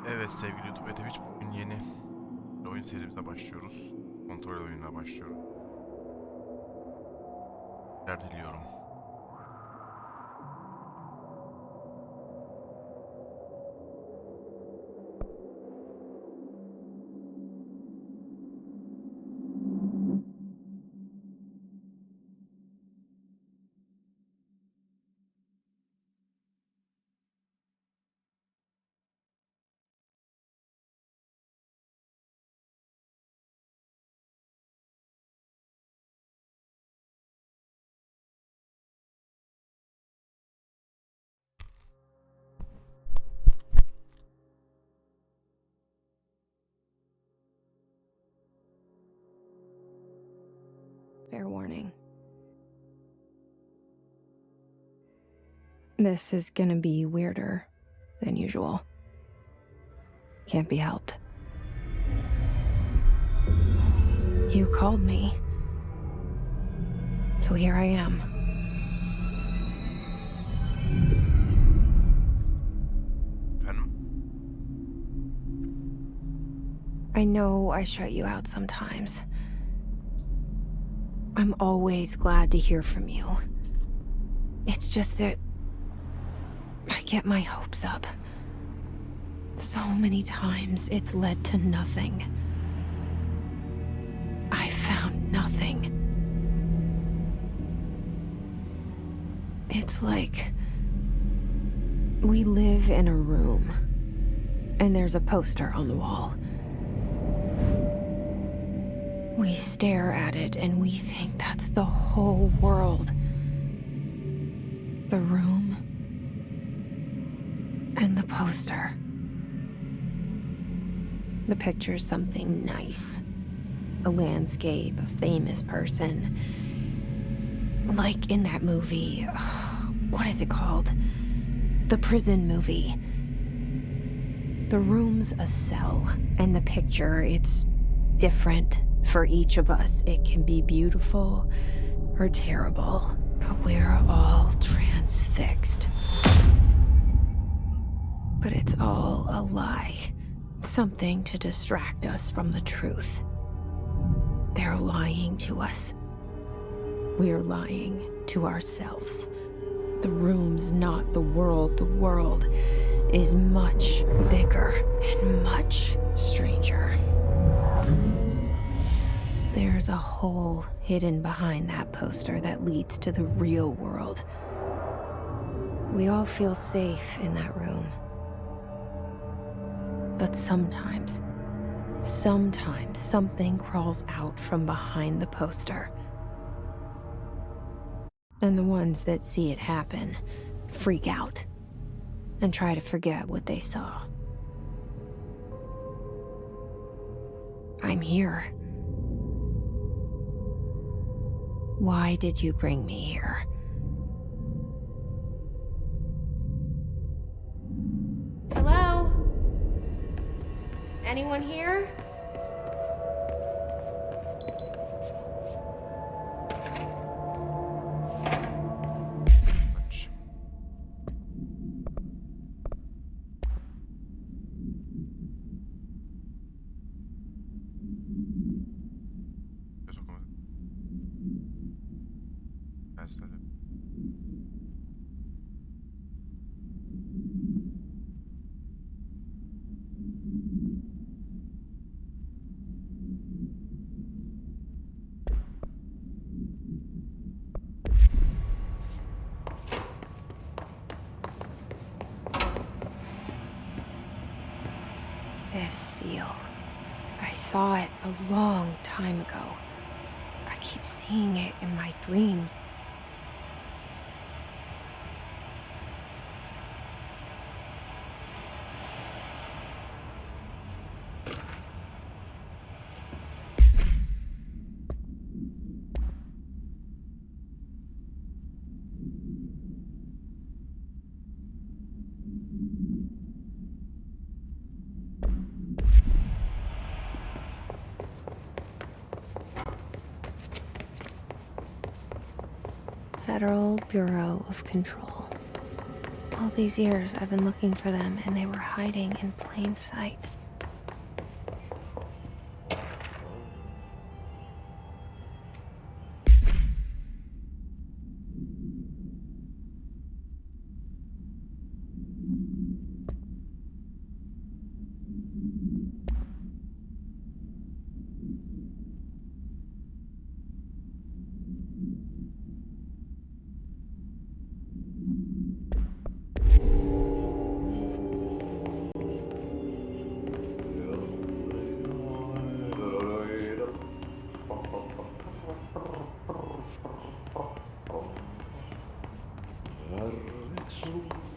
Evet sevgili YouTube ve Twitch, bugün yeni bir oyun serimize başlıyoruz. Kontrol oyununa başlıyorum. Diliyorum. Fair warning. This is gonna be weirder than usual. Can't be helped. You called me. So here I am. Efendim? I know I shut you out sometimes. I'm always glad to hear from you. It's just that I get my hopes up. So many times it's led to nothing. I found nothing. It's like we live in a room, and there's a poster on the wall. We stare at it and we think that's the whole world. The room and the poster. The picture's something nice. A landscape, a famous person. Like in that movie, what is it called? The prison movie. The room's a cell, and the picture, it's different for each of us. It can be beautiful or terrible, but we're all transfixed. But it's all a lie. Something to distract us from the truth. They're lying to us. We're lying to ourselves. The room's not the world. The world is much bigger and much stranger. There's a hole hidden behind that poster that leads to the real world. We all feel safe in that room. But sometimes something crawls out from behind the poster. And the ones that see it happen freak out and try to forget what they saw. I'm here. Why did you bring me here? Hello? Anyone here? Aç. Göz okumadım. Ben söyle. This seal. I saw it a long time ago. I keep seeing it in my dreams. Federal Bureau of Control. All these years I've been looking for them and they were hiding in plain sight.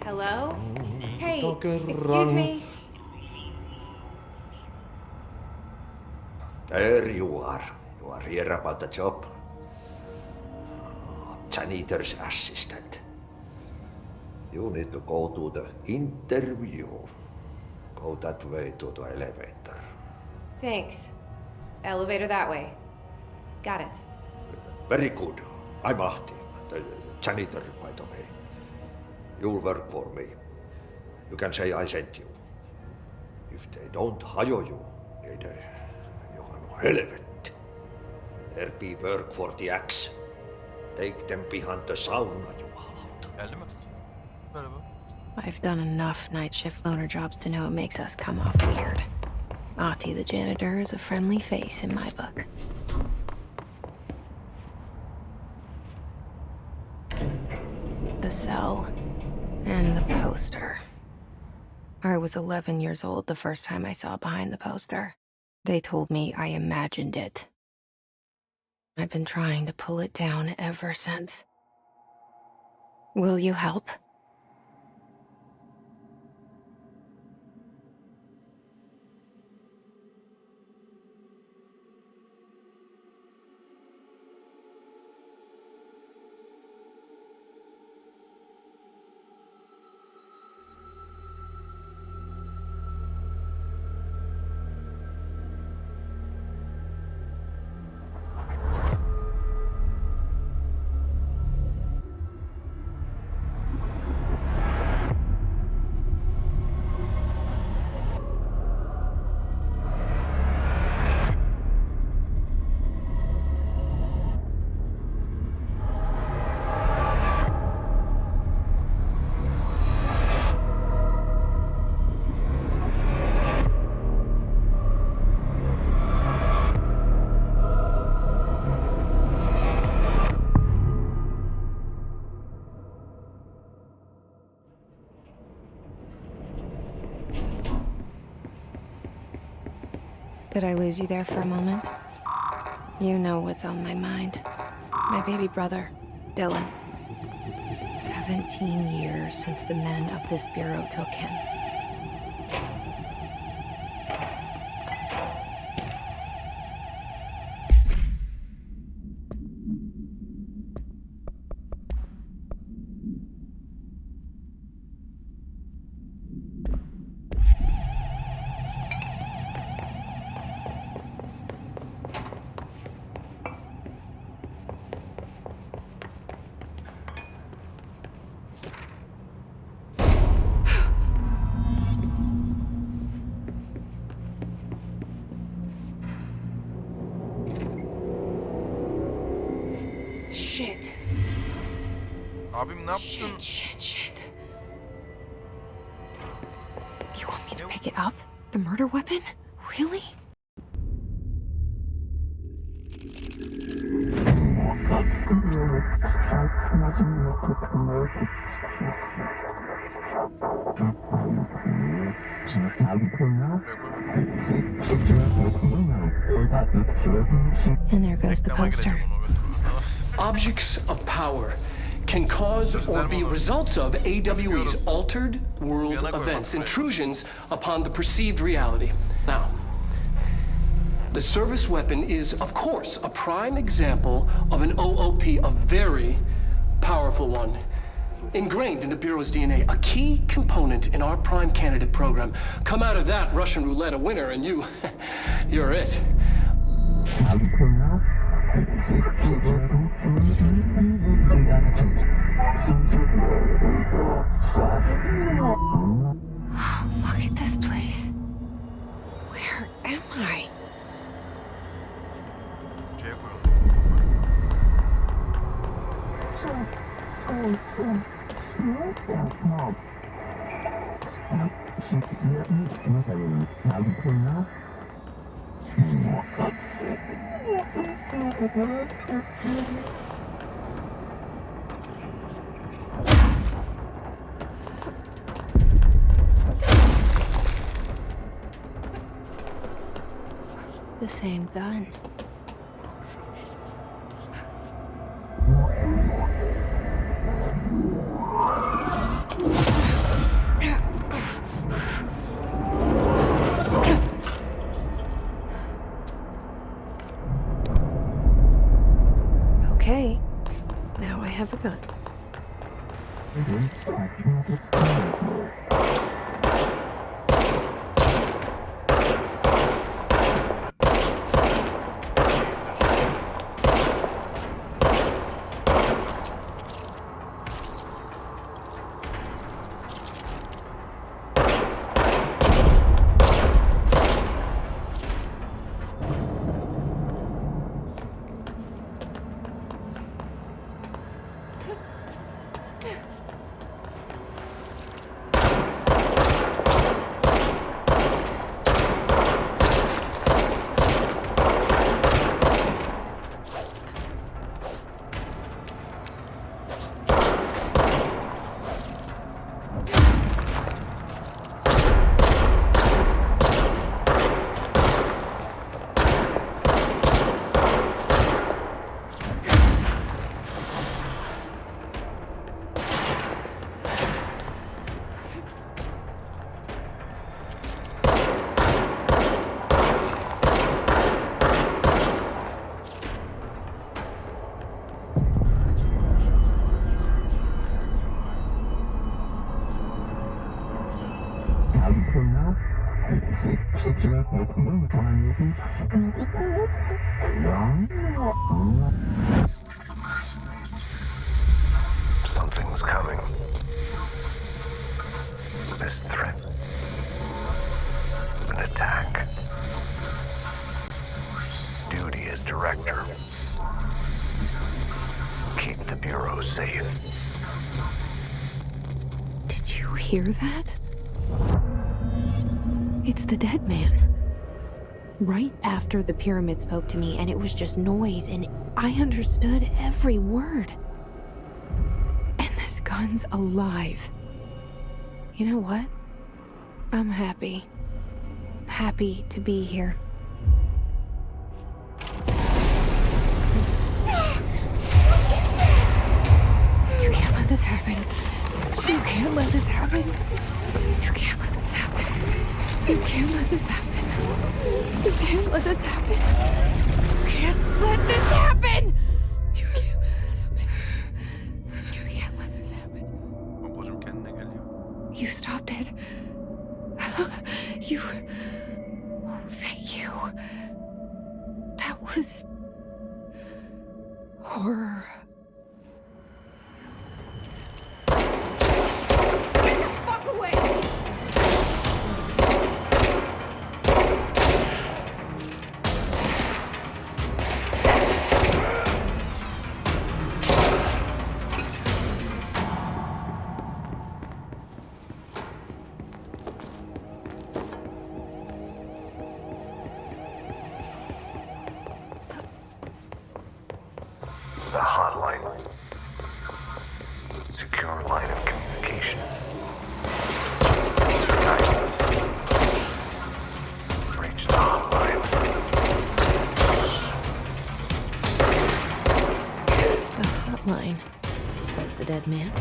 Hello? Hey, excuse me. There you are. You are here about the job. Janitor's assistant. You need to go to the interview. Go that way to the elevator. Thanks. Elevator that way. Got it. Very good. I'm Ahti, the janitor, by the way. You'll work for me. You can say I sent you. If they don't hire you, niin johan on helvet. There be work for the axe. Take them behind the sauna, jumalauta. Geldi mi? Merhaba. I've done enough night shift loner jobs to know it makes us come off weird. Ahti the janitor is a friendly face in my book. The cell and the poster. I was 11 years old the first time I saw behind the poster. They told me I imagined it. I've been trying to pull it down ever since. Will you help? Did I lose you there for a moment? You know what's on my mind. My baby brother, Dylan. 17 years since the men of this bureau took him. Shit. Abim ne yaptın? Shit. You want me to pick it up? The murder weapon? Really? And there goes the Reklama poster. gireceğim onu götürüyorum. Objects of power can cause or be results of AWE's altered world events, intrusions upon the perceived reality. Now, the service weapon is, of course, a prime example of an OOP, a very powerful one. Ingrained in the Bureau's DNA, a key component in our prime candidate program. Come out of that Russian roulette a winner and you're it. The same gun. Okay, now I have a gun. Something's coming. This threat. An attack. Duty as director. Keep the Bureau safe. Did you hear that? It's the dead man. Right after the pyramid spoke to me, and it was just noise, and I understood every word. And this gun's alive. You know what? I'm happy. Happy to be here. You can't let this happen. You can't let this happen. You can't let this happen. You can't let this happen. You can't let this happen. You can't let this happen. You can't let this happen. You can't let this happen. Ablacım kendine gel ya. You stopped it. You... Oh, thank you. That was... horror. Get the fuck away! The hotline. Secure line of communication. Guidance. Reach the hotline. The hotline, says the dead man.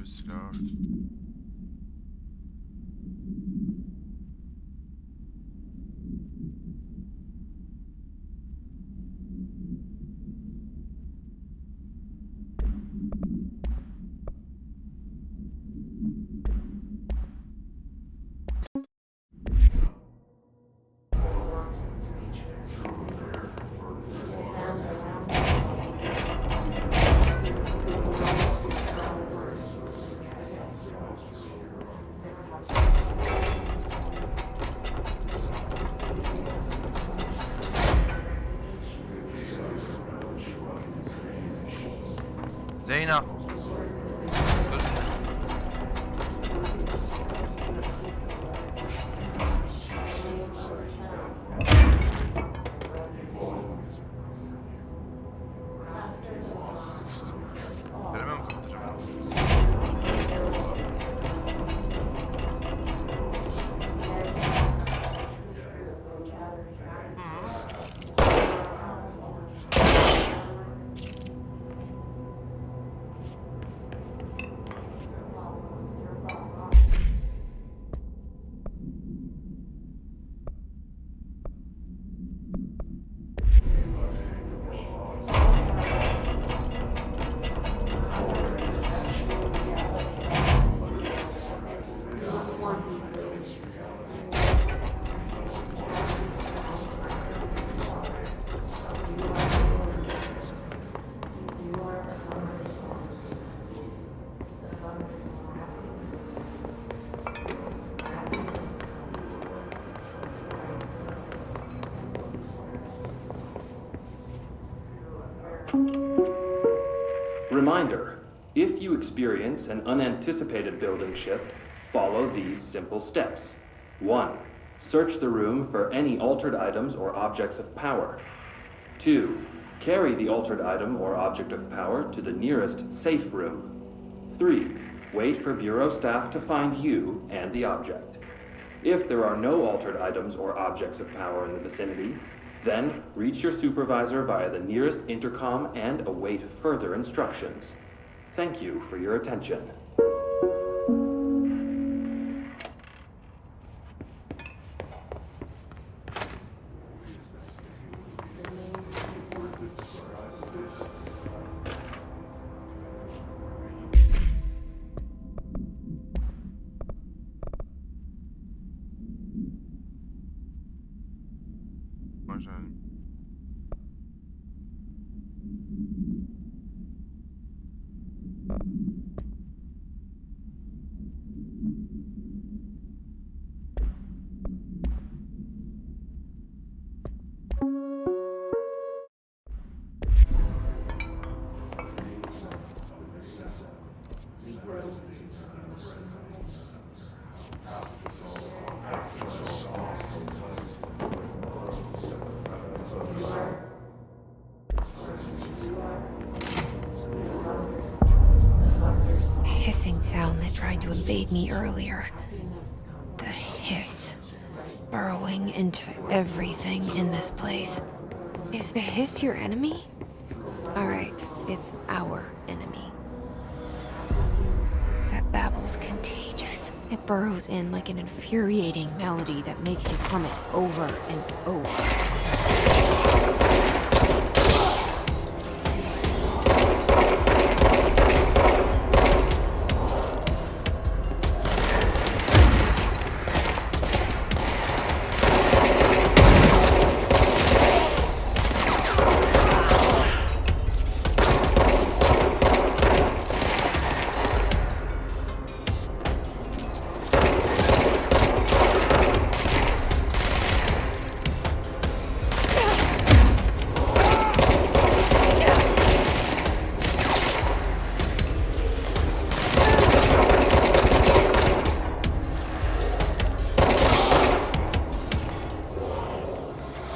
bir silah var. Zeyna. Veremem mi kapatacağım? Reminder, if you experience an unanticipated building shift, follow these simple steps. 1. Search the room for any altered items or objects of power. 2. Carry the altered item or object of power to the nearest safe room. 3. Wait for Bureau staff to find you and the object. If there are no altered items or objects of power in the vicinity, then reach your supervisor via the nearest intercom and await further instructions. Thank you for your attention. Başlayalım. Hissing sound that tried to invade me earlier. The hiss. Burrowing into everything in this place. Is the hiss your enemy? Alright, it's our enemy. That babble's contagious. It burrows in like an infuriating melody that makes you hum it over and over.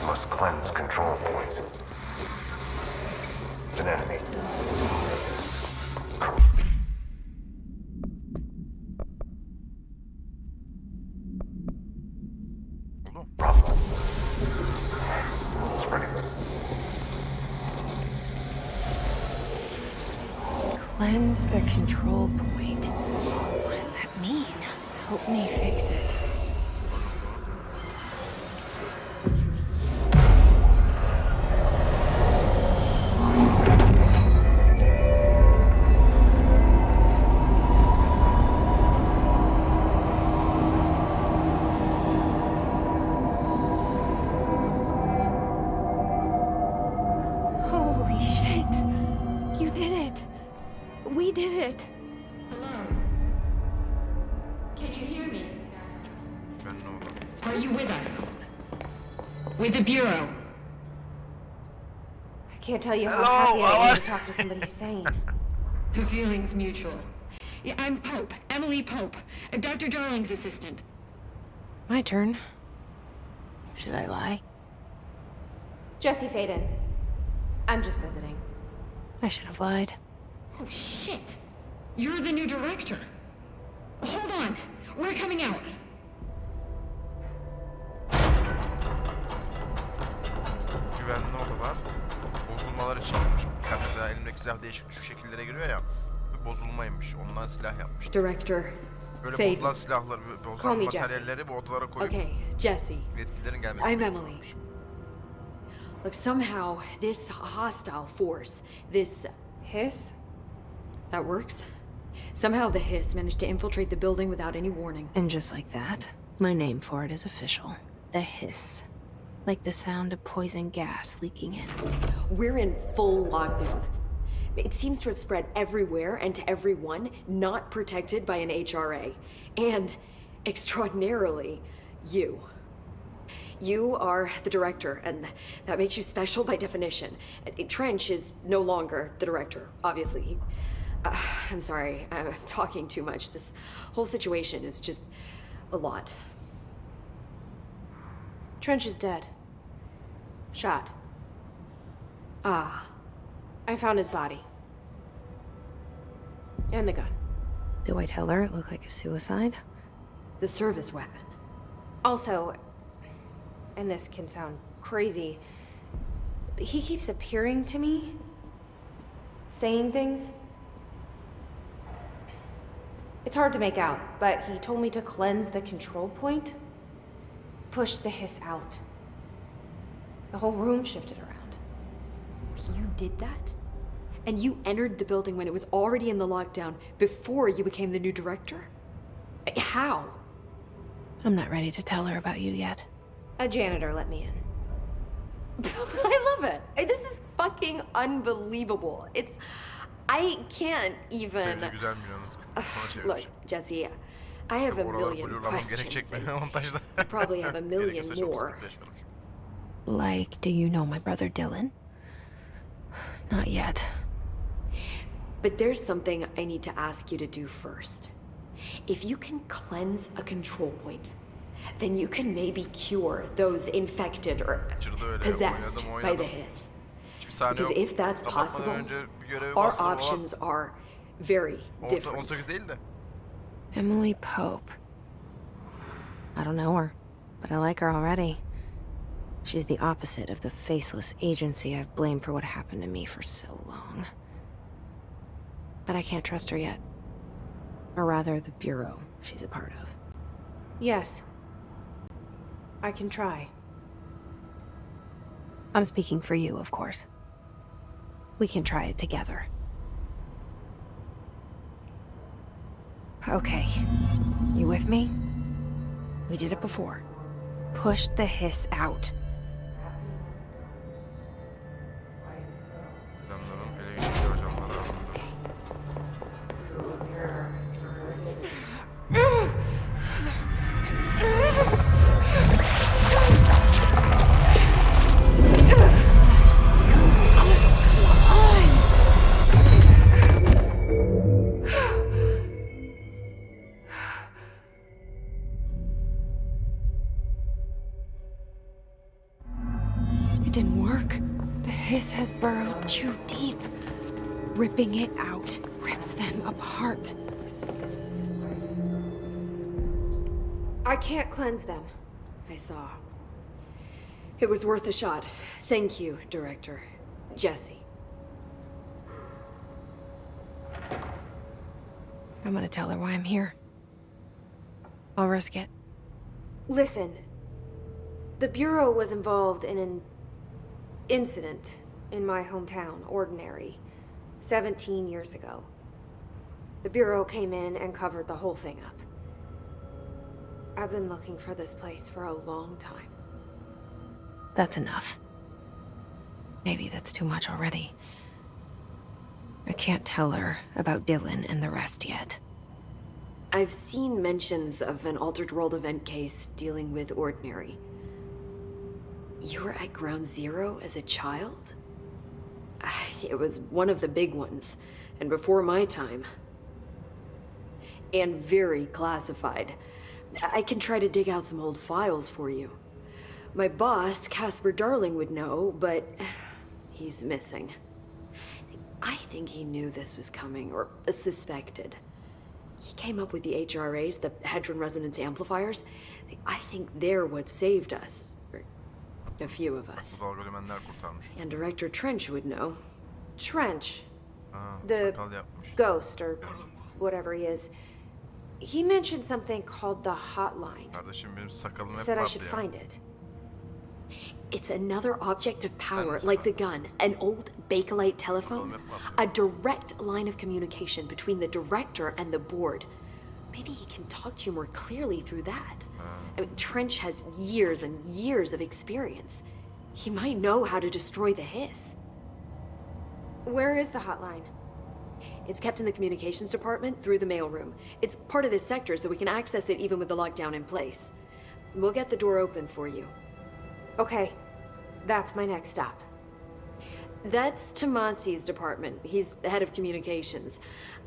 Must cleanse control points. An enemy. Oldu. Problem. Spreading. Cleanse the control point. Help me fix it. Holy shit. You did it. We did it. Hello? Can you hear me? Ben ne oldu? Are you with us? With the Bureau? I can't tell you how Hello, happy I am to Alan. talk to somebody sane. The feeling's mutual. Yeah, I'm Pope, Emily Pope, Dr. Darling's assistant. My turn. Should I lie? Jesse Faden. I'm just visiting. I should have lied. Oh, shit. You're the new director. Hold on. We're coming out. Güvenli odalar. Bozulmalar için yapmış. Yani mesela elimdeki silah değişik şu şekillere giriyor ya. Bu bozulmaymış. Ondan silah yapmış. Director. Böyle Faden. bozulan silahları, Call bozulan me materyalleri bu odalara koyup Okay, Jesse. yetkililerin gelmesini I'm Emily. bekliyormuş. Look, somehow this hostile force, this Hiss? that works. Somehow the hiss managed to infiltrate the building without any warning. And just like that, my name for it is official. The hiss. Like the sound of poison gas leaking in. We're in full lockdown. It seems to have spread everywhere and to everyone not protected by an HRA. And extraordinarily, you. You are the director, and that makes you special by definition. Trench is no longer the director, obviously. I'm sorry, I'm talking too much. This whole situation is just a lot. Trench is dead. Shot. Ah, I found his body. And the gun. Do I tell her it looked like a suicide? the service weapon. Also, and this can sound crazy, but he keeps appearing to me, saying things. It's hard to make out, but he told me to cleanse the control point, push the hiss out. The whole room shifted around. You did that? And you entered the building when it was already in the lockdown before you became the new director? How? I'm not ready to tell her about you yet. A janitor let me in. I love it. This is fucking unbelievable. I can't even. Bence güzelmiş yalnız. Sonra Look, çevirmiş. Jesse, I have a Oraları million blurlamam questions. gerekecek mi and montajda? I probably have a million Gerekirse çok more. sıkıntı yaşarım. Like, do you know my brother Dylan? Not yet. But there's something I need to ask you to do first. If you can cleanse a control point, then you can maybe cure those infected or Kaçırdı öyle. possessed by the Oynadım. hiss. Hiçbir sahne Because yok. if that's Kapatmadan possible, önce bir görevi our bastırma var. options are very Orta different. 18 değil de. Emily Pope. I don't know her, but I like her already. She's the opposite of the faceless agency I've blamed for what happened to me for so long. But I can't trust her yet. Or rather, the Bureau she's a part of. Yes. I can try. I'm speaking for you, of course. We can try it together. Okay. You with me? We did it before. Push the hiss out. Planların ele geçirdiği ajanlara alındır. It didn't work. The hiss has burrowed too deep. Ripping it out rips them apart. I can't cleanse them. I saw. It was worth a shot. Thank you, Director. Jesse. I'm gonna tell her why I'm here. I'll risk it. Listen, the Bureau was involved in an incident in my hometown, Ordinary, 17 years ago. The Bureau came in and covered the whole thing up. I've been looking for this place for a long time. That's enough. Maybe that's too much already. I can't tell her about Dylan and the rest yet. I've seen mentions of an Altered World event case dealing with Ordinary. You were at Ground Zero as a child? It was one of the big ones, and before my time. And very classified. I can try to dig out some old files for you. My boss, Casper Darling, would know, but he's missing. I think he knew this was coming, or suspected. He came up with the HRAs, the Hadron Resonance Amplifiers. I think they're what saved us. Or a few of us. Dalgalimenler kurtarmış. And Director Trench would know. Trench, Aa, the sakal yapmış. ghost, or whatever he is, he mentioned something called the hotline. Kardeşim benim sakalım hep Said I vardı should ya. find it. It's another object of power, That is like the fine. gun, an old Bakelite telephone, Bakalım hep vardı. a direct line of communication between the director and the board. Maybe he can talk to you more clearly through that. I mean, Trench has years and years of experience. He might know how to destroy the hiss. Where is the hotline? It's kept in the communications department through the mailroom. It's part of this sector, so we can access it even with the lockdown in place. We'll get the door open for you. Okay, that's my next stop. That's Tomasi's department. He's the head of communications.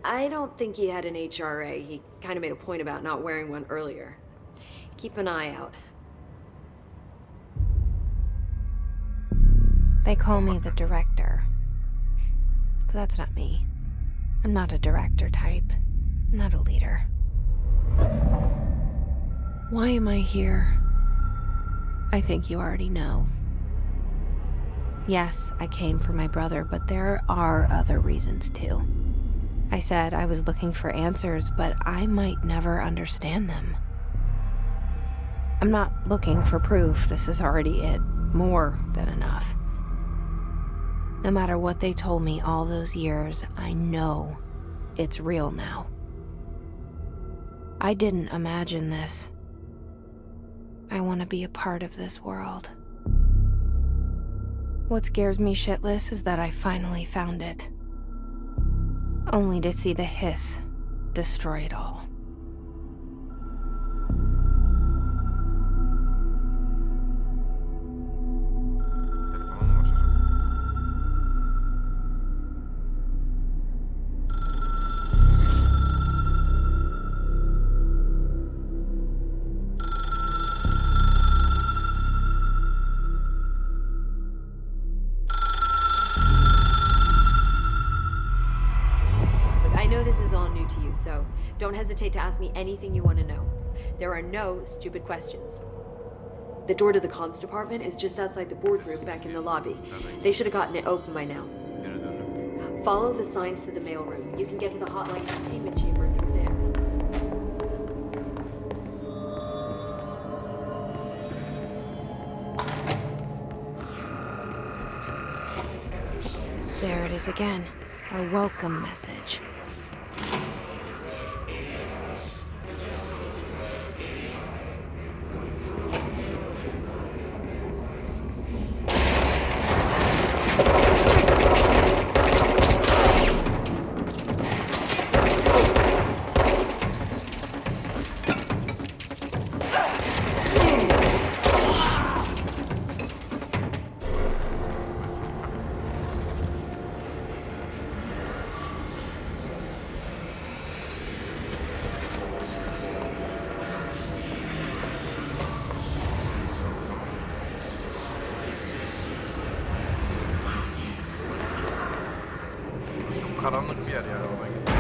I don't think he had an HRA. He kind of made a point about not wearing one earlier. Keep an eye out. They call me the director. But that's not me. I'm not a director type. I'm not a leader. Why am I here? I think you already know. Yes, I came for my brother, but there are other reasons too. I said I was looking for answers, but I might never understand them. I'm not looking for proof. This is already it. More than enough. No matter what they told me all those years, I know it's real now. I didn't imagine this. I want to be a part of this world. What scares me shitless is that I finally found it. Only to see the hiss destroy it all. Telefona mı ulaşacağız? Look, I know this is all new to you, so don't hesitate to ask me anything you want to know. There are no stupid questions. The door to the comms department is just outside the boardroom back in the lobby. They should have gotten it open by now. Geri döndüm. Follow the signs to the mailroom. You can get to the hotline containment chamber through there. There it is again. A welcome message. Çok karanlık bir yer yani oradan gittim.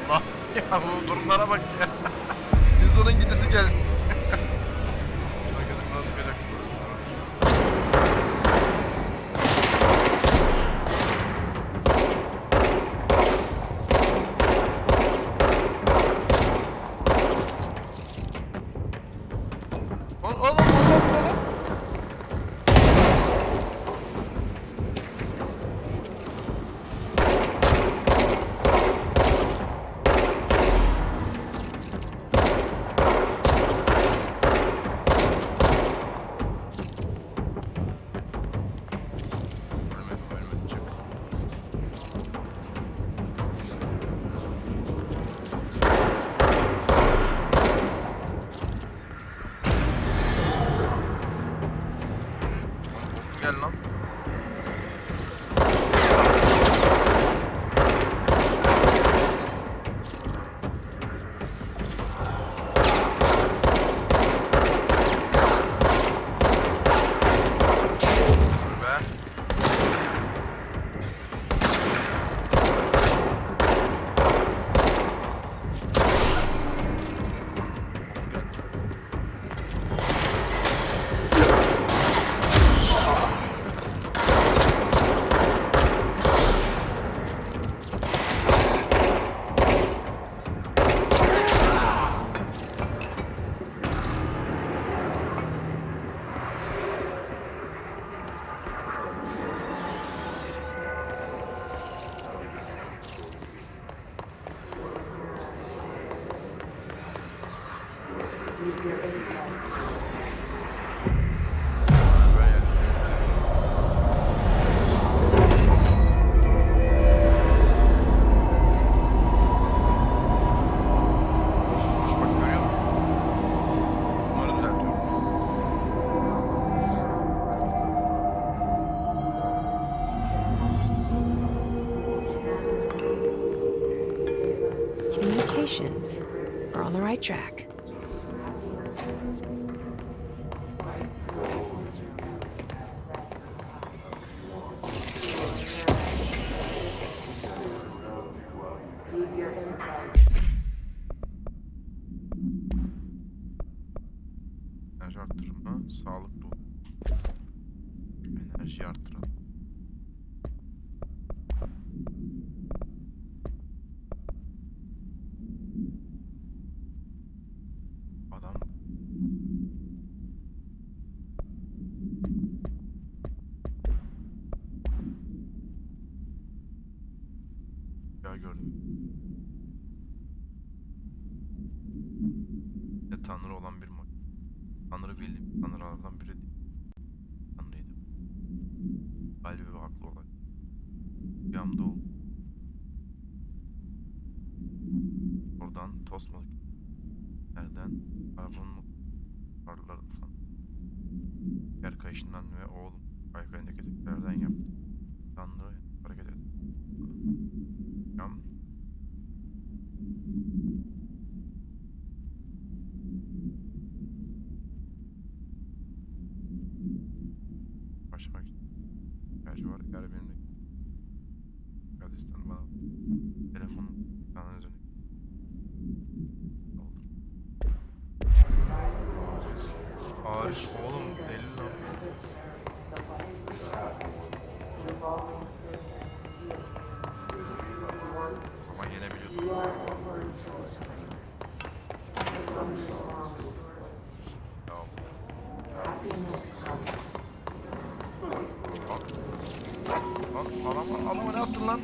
Allah. Ya bu durumlara bak ya. İnsanın gidesi gel. Bakalım nasıl çıkacak. Oğlum. Ölmedi çık. Gel lan. Dur be. Bak görüyor musun? Bunları düzeltiyoruz. Communications are on the right track. Enerji arttırma, sağlık dolu. Enerji arttıralım. Adam. Ya gördüm. Bir de Tanrı olan bir Tanrı bildiğim tanrılardan biri değil. Tanrıydı. Kalbi ve aklı olan. Rüyamda oldu. Oradan tosmalık. Nereden? Arabanın varlıklarla falan. Yer kayışından ve oğlum kaykayındaki tekerlerden yaptı. Tanrı hareket etti. Rüyam. Başlamak için ihtiyacı var. Eğer benim de kardeşten bana telefonum kanal üzerine oldu. Arif oğlum deli lan. Ama yenebiliyordum. Adama ne attın lan?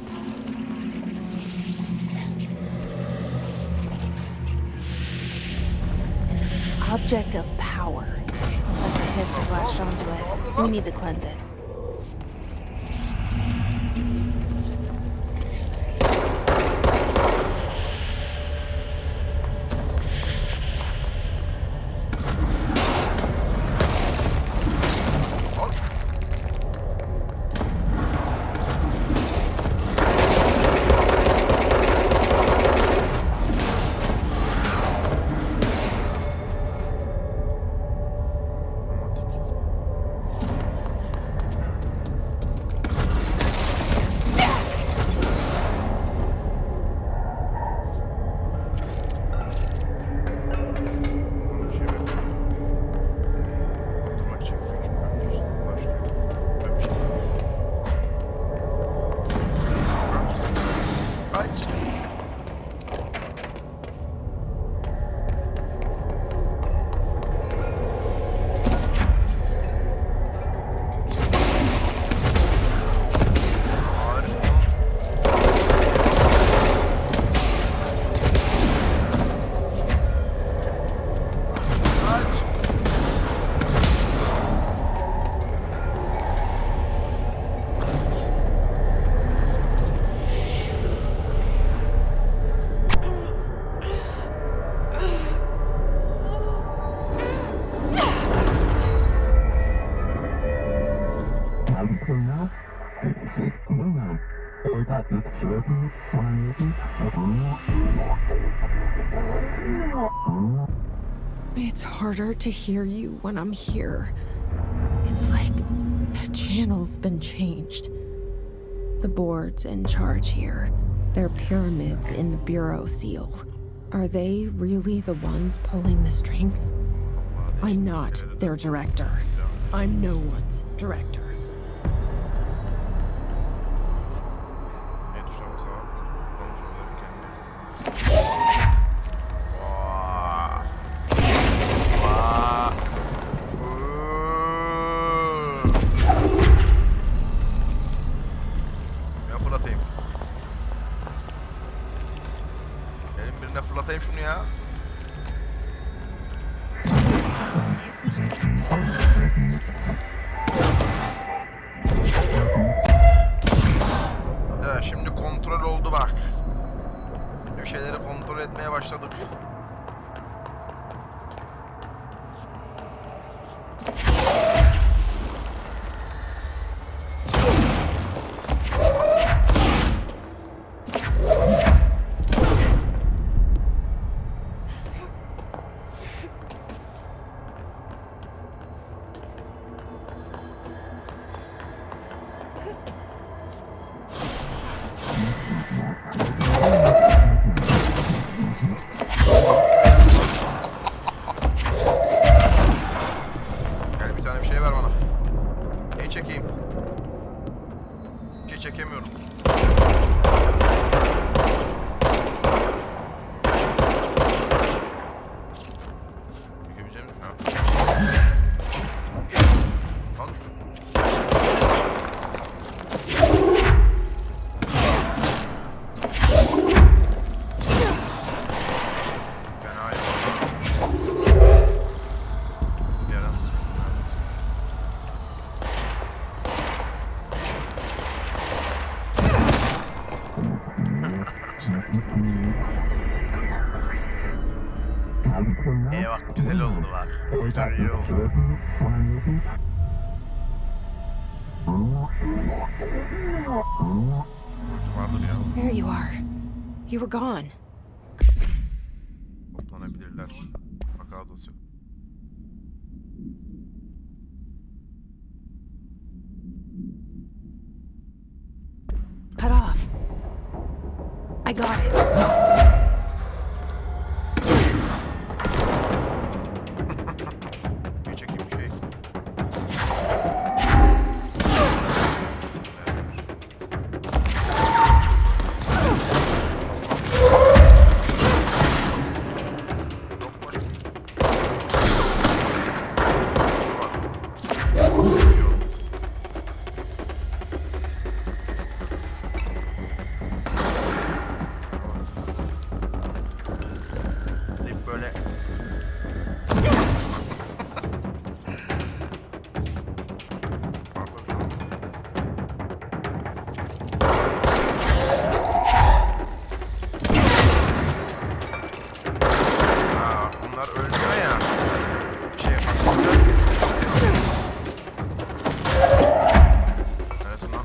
Object of power. Looks like the hiss have latched onto it. We need to cleanse it. It's harder to hear you when I'm here. It's like the channel's been changed. The board's in charge here. They're pyramids in the bureau seal. Are they really the ones pulling the strings? I'm not their director. I'm no one's director. Ne tuşuna basarak konuşmaları kendiniz. Vaa. Vaa. Ya fırlatayım. Gelin birine fırlatayım şunu ya. Ya şimdi kontrol oldu bak. Bir şeyleri kontrol etmeye başladık. Gel bir tane bir şey ver bana. Neyi çekeyim? Bir şey çekemiyorum. Çekebileceğim mi? Ha. Al. Fena yok. Yarans. Bak güzel oldu bak. Çok iyi oldu. Vardır ya. There you are. You were gone. Toplanabilirler. Vaka dosya. Cut off. I got it. Bir çekeyim bir şey. Böyle bunlar ölmüyor ya. Şey yapacağız. Neresi lan?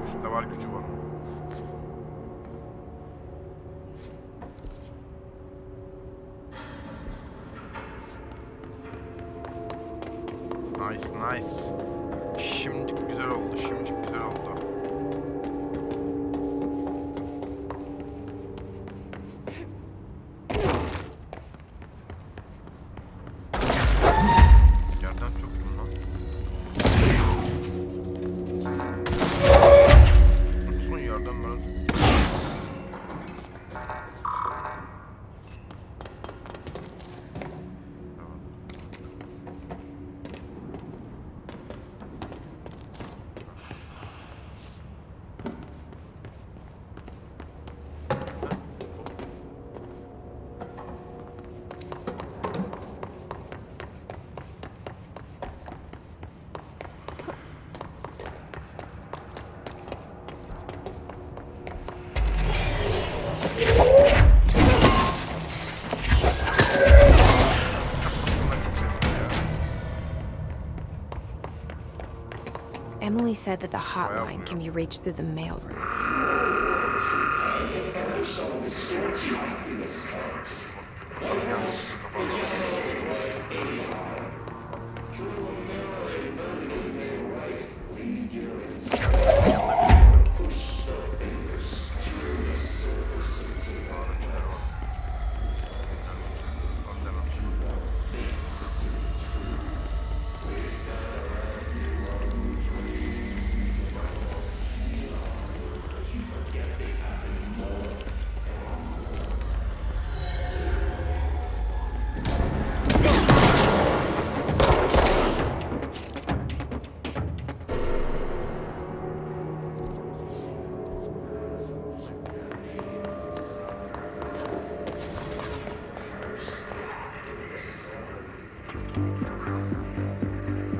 Üstte var, gücü var. Nice, nice. Şimdilik güzel oldu, şimdilik güzel oldu. Yerden söktüm lan. Son yerden ben söktüm. only said that the hotline can be reached through the mailroom.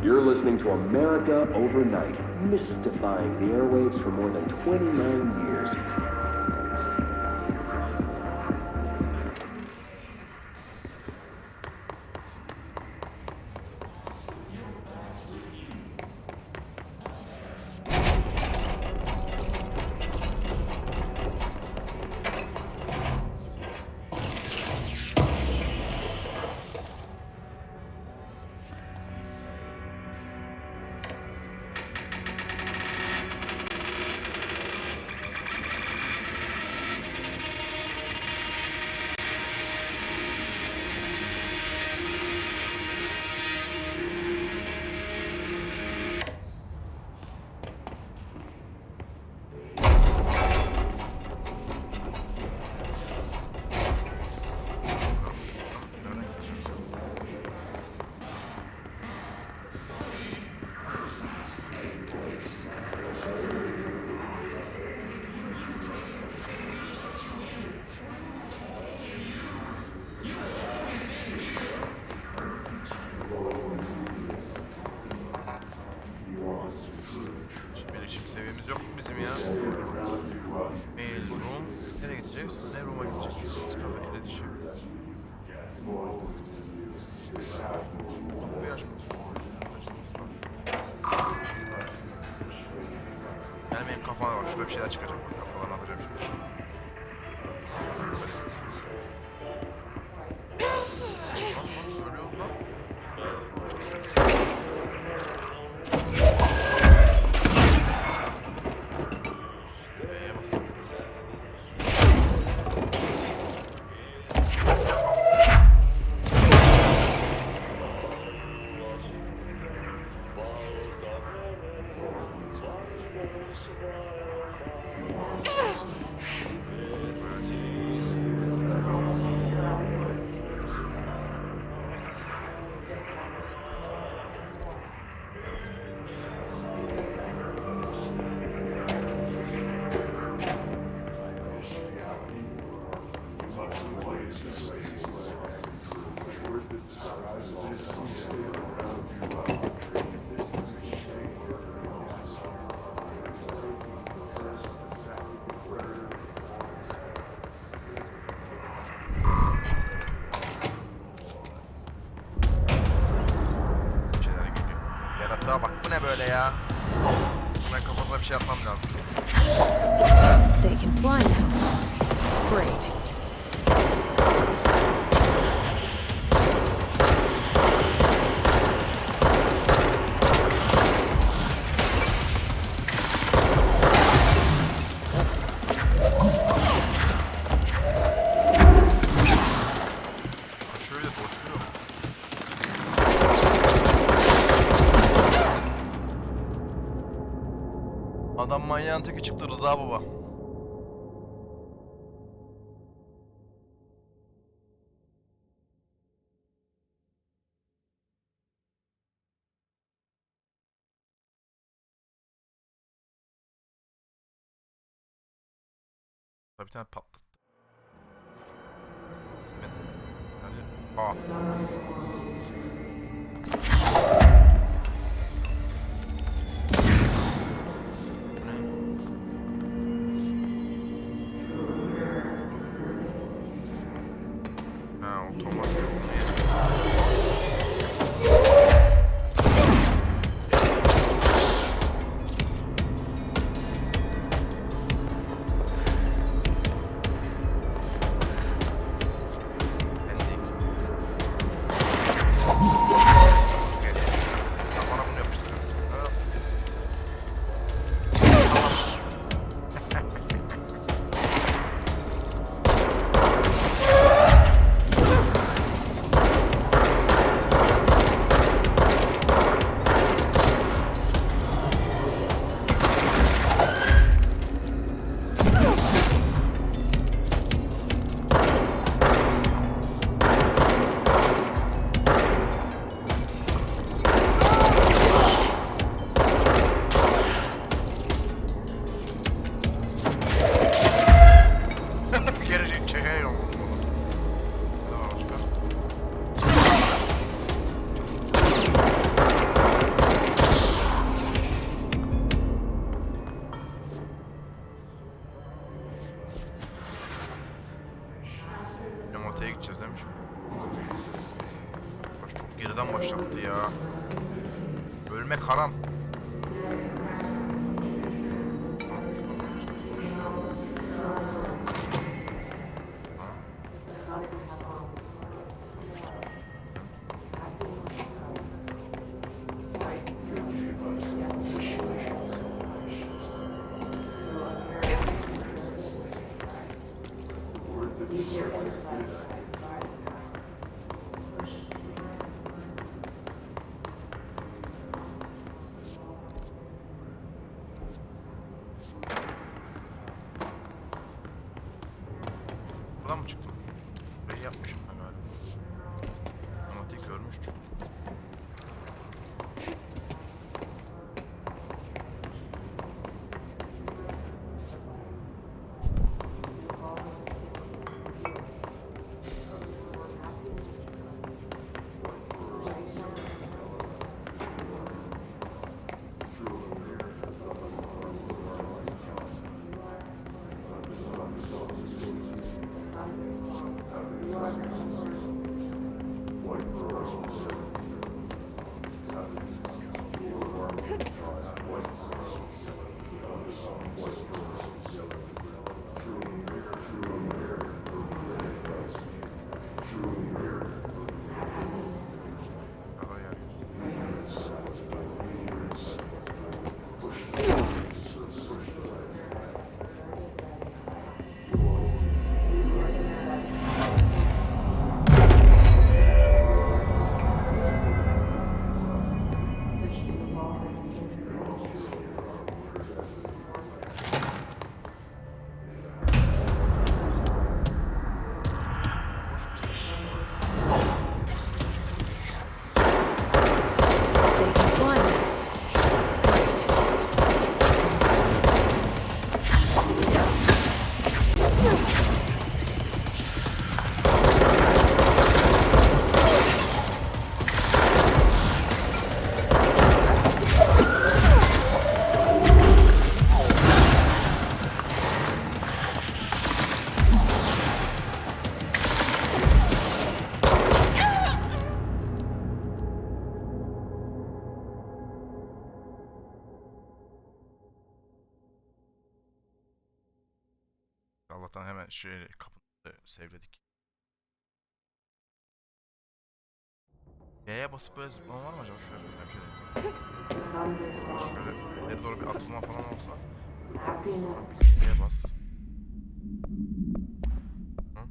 You're listening to America Overnight, mystifying the airwaves for more than 29 years. İletişim seviyemiz yok mu bizim ya? Mail room. Nereye gideceğiz? Ne room'a gideceğiz? Discover iletişim. Kapıyı açma. Yani benim kafama bak. Şurada bir şeyler çıkacak. Kafalarını atacağım şimdi. Ölüyoruz lan. Bak bu ne böyle ya? Ben kafasına bir şey yapmam lazım. They can fly now. Great. Şöyle boşluyor. Adam manyağın teki çıktı Rıza baba. Bir tane patlattı. Hadi. gideceğiz demiş. Baş çok geriden başlattı ya. Ölmek haram. Buradan mı çıktım? Burayı yapmışım ben galiba. Otomatik görmüş çünkü. Allah'tan hemen kapını sevledik. Y'ye basıp böyle zıplama var mı acaba? Şöyle bir şey. Şöyle ileri doğru bir atılma falan olsa. Y'ye bas. Hı?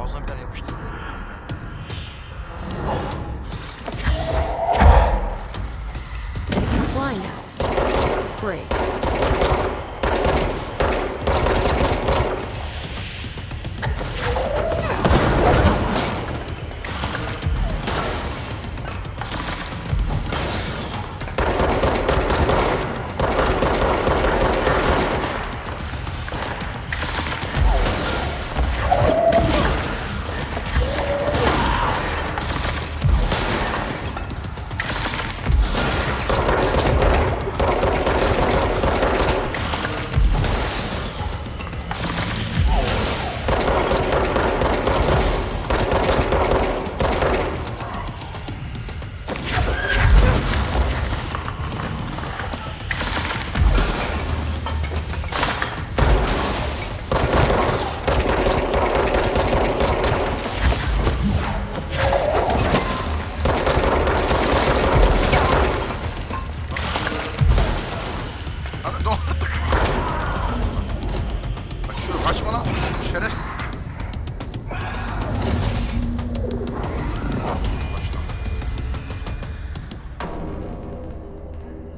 Ağzına bir tane yapıştır. Fly now. Great.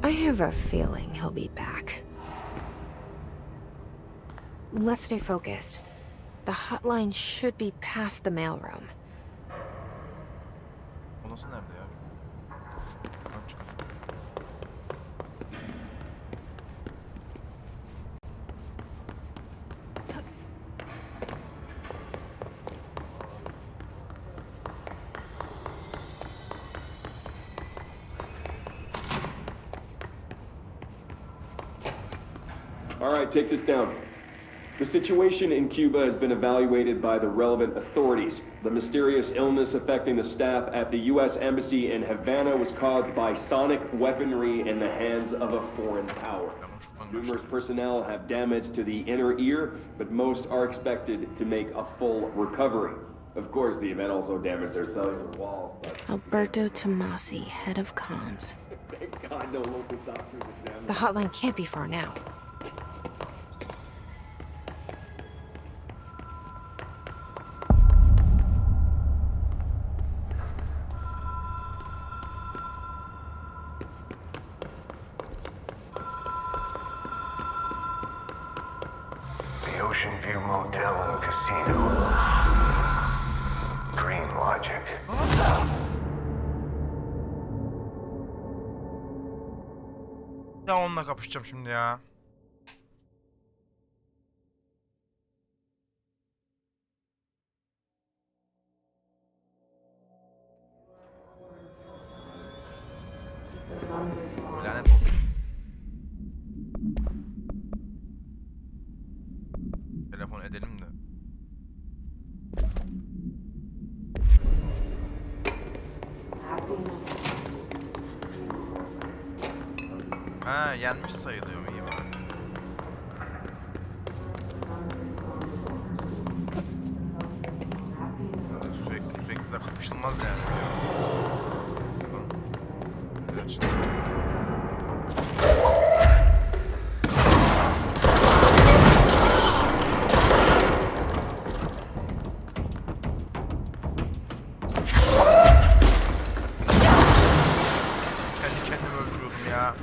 I have a feeling he'll be back. Let's stay focused. The hotline should be past the mailroom. Odası nerede ya? Buradan çıkalım. All right, take this down. The situation in Cuba has been evaluated by the relevant authorities. The mysterious illness affecting the staff at the U.S. Embassy in Havana was caused by sonic weaponry in the hands of a foreign power. Numerous personnel have damage to the inner ear, but most are expected to make a full recovery. Of course, the event also damaged their cellular walls, but... Alberto Tomasi, head of comms. Thank God no local doctors examined. The hotline can't be far now. The Ocean View Motel and Casino. Green logic. Ya onunla kapışacağım şimdi ya. Lanet olsun. Telefon edelim de. Ha, yenmiş sayılıyor mu, iyi bari. Sürekli de kapışılmaz yani. Evet. Kendi kendimi öldürüyordum ya.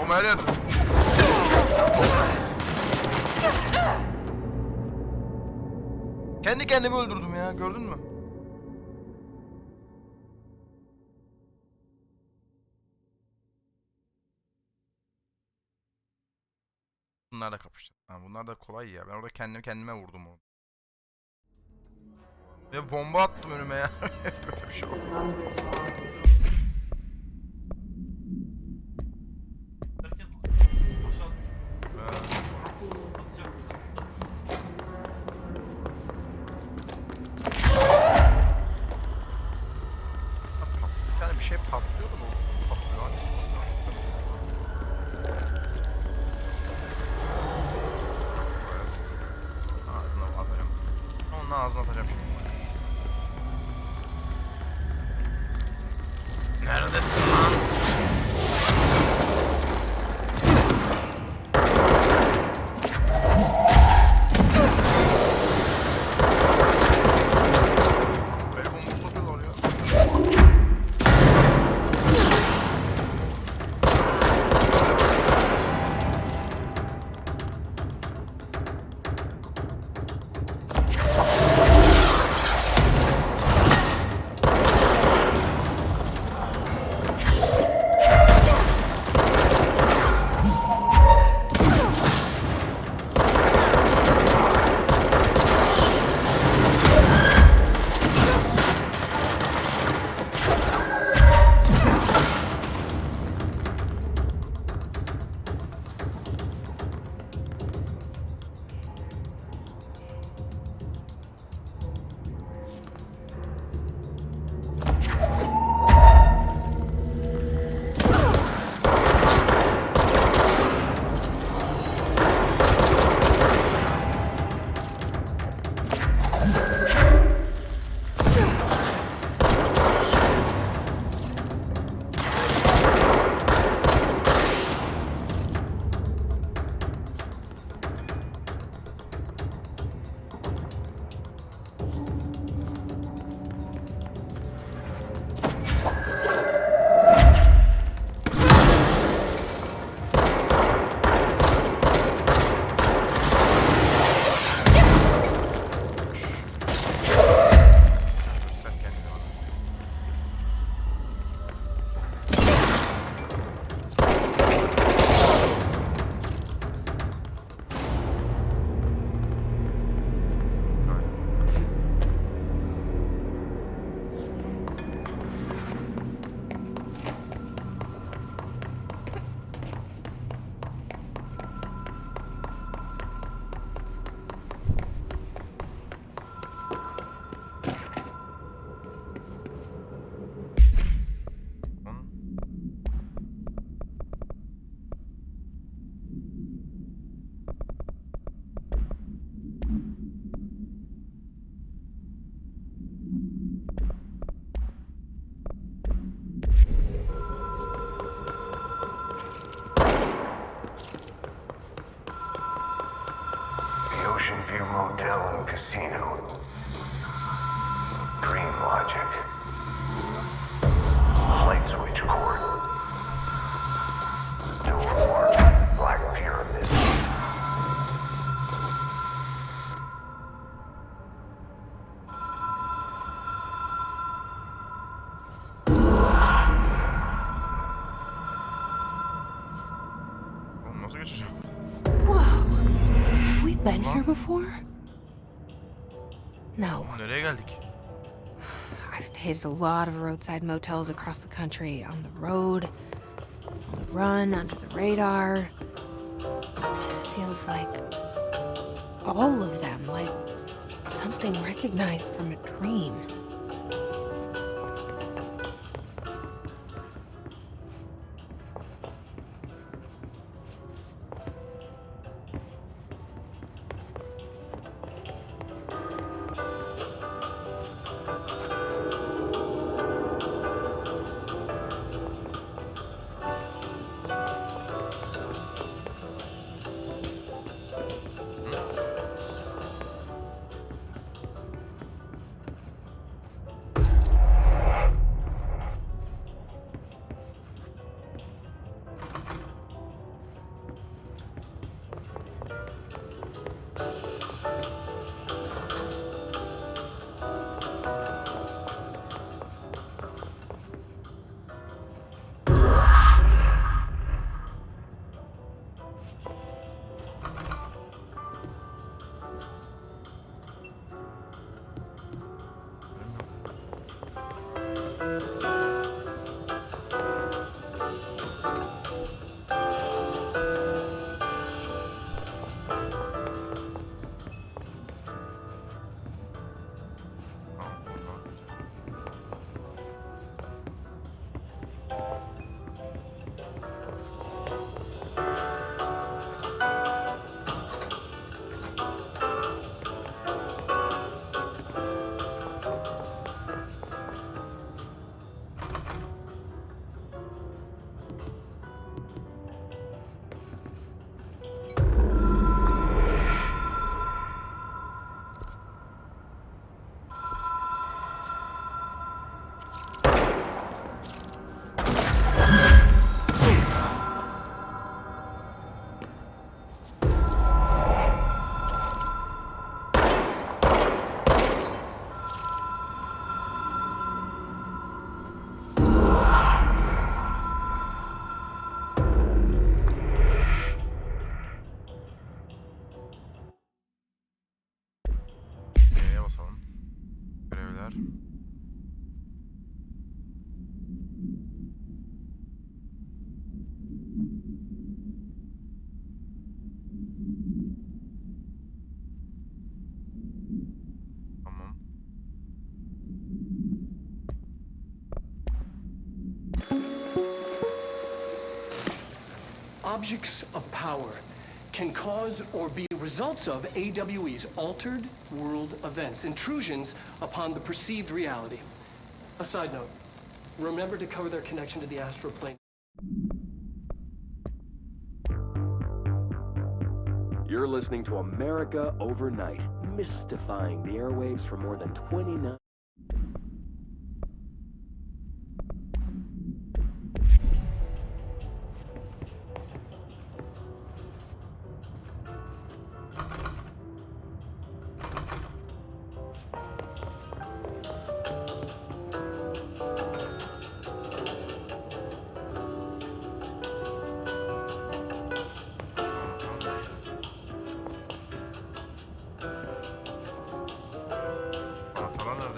Merit. Kendi kendimi öldürdüm ya, gördün mü? Bunlar da kapışacak. Ha, bunlar da kolay ya. Ben orada kendime vurdum onu. Ve bomba attım önüme ya. Böyle bir şey olmaz. Bir tane bir şey patlıyor da bu. Patlıyor. Hangisi patlıyor? Ağzına atacağım. Onun ağzına atacağım şimdi. Neredesin lan? Böyle bomba sokuyorlar ya. The Ocean View Motel and Casino. Dream logic. Light switch cord. Door marked Black Pyramid. Oğlum nasıl geçeceğim? Whoa. Have we been here before? No. Nereye geldik? I've stayed at a lot of roadside motels across the country, on the road, on the run, under the radar. This feels like all of them, like something recognized from a dream. basalım. Görevler. Tamam. Objects of power can cause or be results of AWE's altered world events, intrusions upon the perceived reality. A side note, remember to cover their connection to the astral plane. You're listening to America Overnight, mystifying the airwaves for more than 29... Anahtarlar nerede?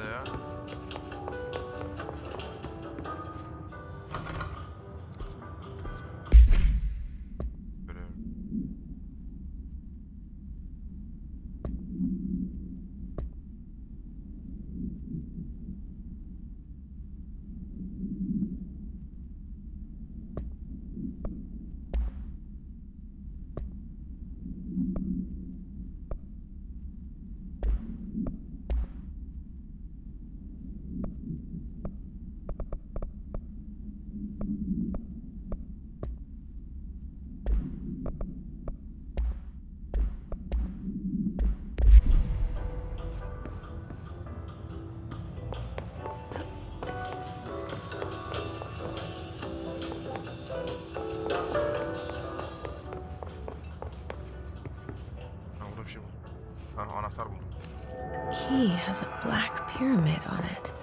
Ha, anahtar buldum. Key has a black pyramid on it.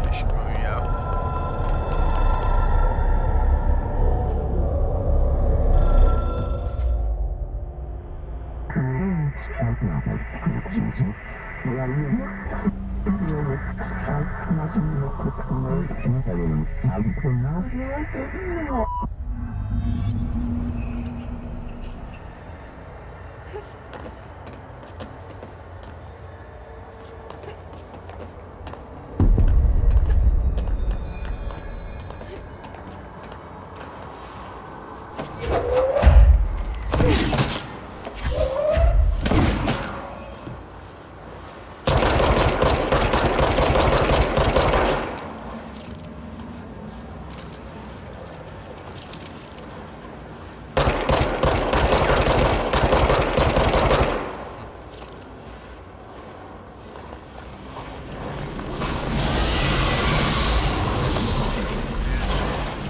Değişik bir oyun ya.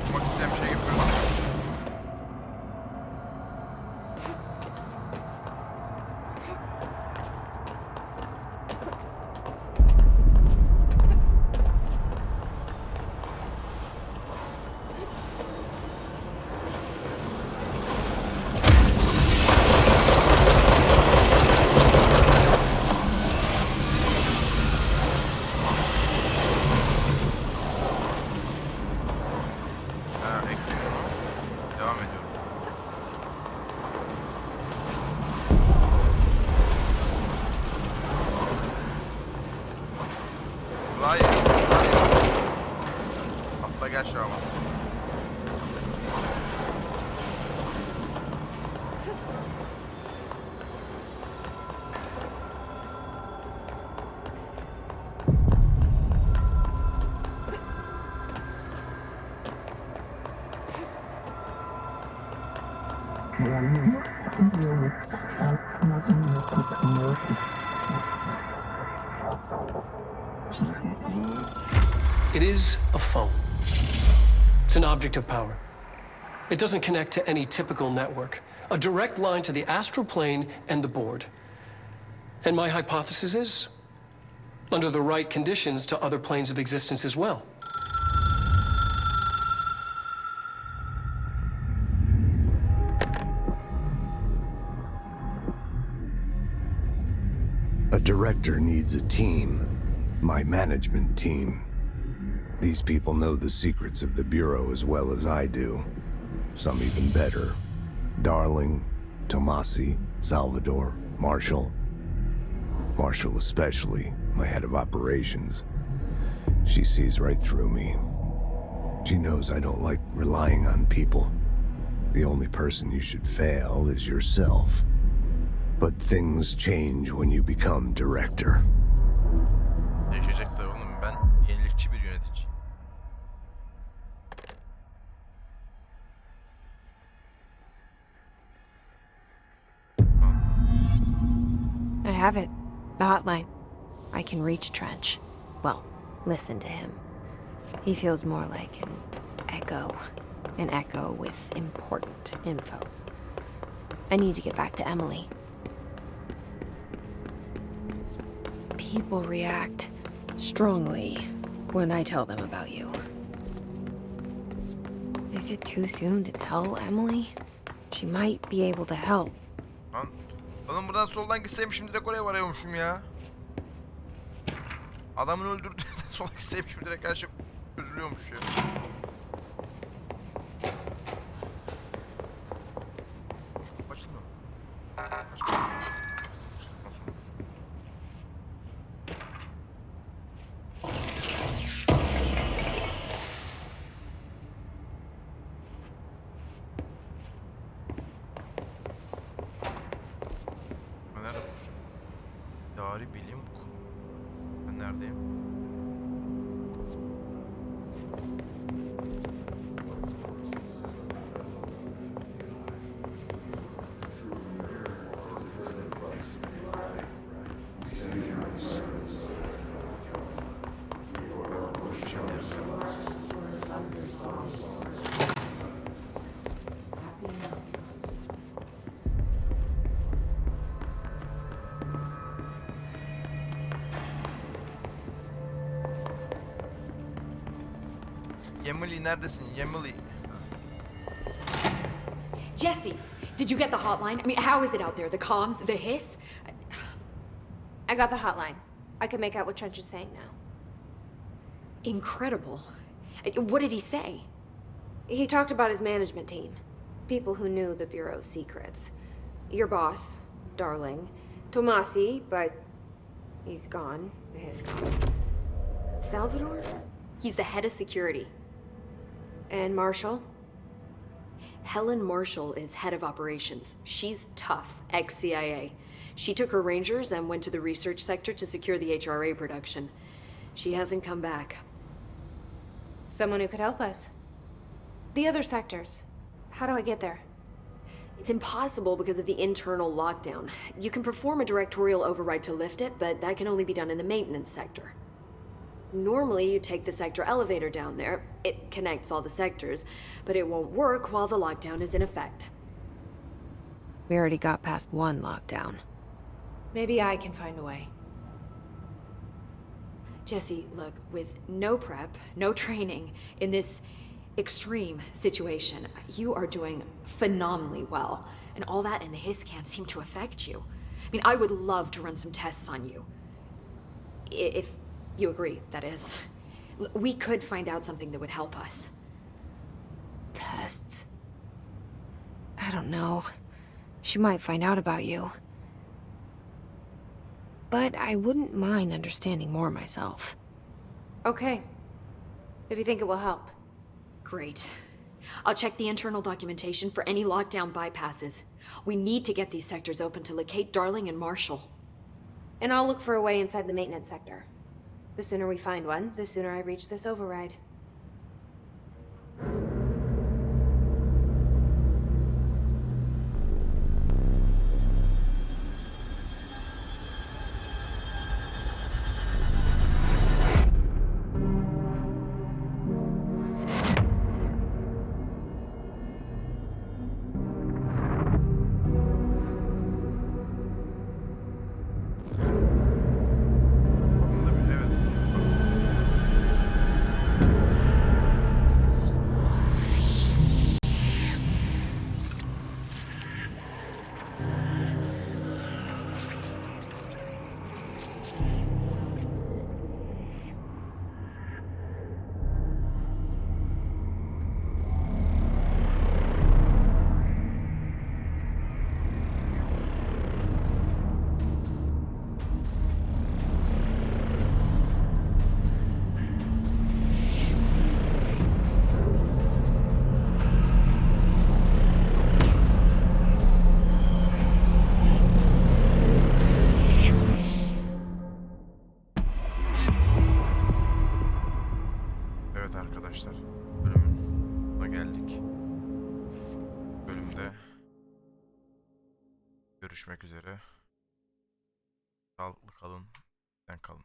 Yapmak isteyen bir şey yapıyorum. Ha, ekliyorum. Devam ediyorum. Hayır. Atla gel şu an. It is a phone. It's an object of power. It doesn't connect to any typical network. A direct line to the astral plane and the board. And my hypothesis is, under the right conditions, to other planes of existence as well. A director needs a team. My management team. These people know the secrets of the Bureau as well as I do. Some even better. Darling, Tomasi, Salvador, Marshall. Marshall especially, my head of operations. She sees right through me. She knows I don't like relying on people. The only person you should fail is yourself. But things change when you become director. Değişecek de oğlum, ben yenilikçi bir yönetici. I have it. The hotline. I can reach Trench. Well, listen to him. He feels more like an echo. An echo with important info. I need to get back to Emily. People react strongly when I tell them about you. Is it too soon to tell Emily? She might be able to help. Lan, oğlum buradan soldan gitseymişim direkt oraya varıyormuşum ya. Adamın öldürdüğü soldan gitseymişim direkt her şey üzülüyormuş ya. Açılmıyor. Açılmıyor. Nerede buluşacağım? İdari bilim kurulu. Ben neredeyim? Emily neredesin? Emily. Jesse, did you get the hotline? I mean, how is it out there? The comms, the hiss? I got the hotline. I can make out what Trench is saying now. Incredible. What did he say? He talked about his management team. People who knew the Bureau's secrets. Your boss, Darling. Tomasi, but he's gone. He's gone. Salvador? He's the head of security. And Marshall? Helen Marshall is head of operations. She's tough, ex-CIA. She took her Rangers and went to the research sector to secure the HRA production. She hasn't come back. Someone who could help us. The other sectors. How do I get there? It's impossible because of the internal lockdown. You can perform a directorial override to lift it, but that can only be done in the maintenance sector. Normally, you take the sector elevator down there. It connects all the sectors, but it won't work while the lockdown is in effect. We already got past one lockdown. Maybe I can find a way. Jesse, look, with no prep, no training, in this extreme situation, you are doing phenomenally well. And all that and the hiss can't seem to affect you. I mean, I would love to run some tests on you. If you agree, that is. We could find out something that would help us. Tests? I don't know. She might find out about you. But I wouldn't mind understanding more myself. Okay. If you think it will help. Great. I'll check the internal documentation for any lockdown bypasses. We need to get these sectors open to locate Darling and Marshall. And I'll look for a way inside the maintenance sector. The sooner we find one, the sooner I reach this override. Evet arkadaşlar, bölümün sonuna geldik. Bölümde görüşmek üzere. Sağlıklı kalın, sen kalın.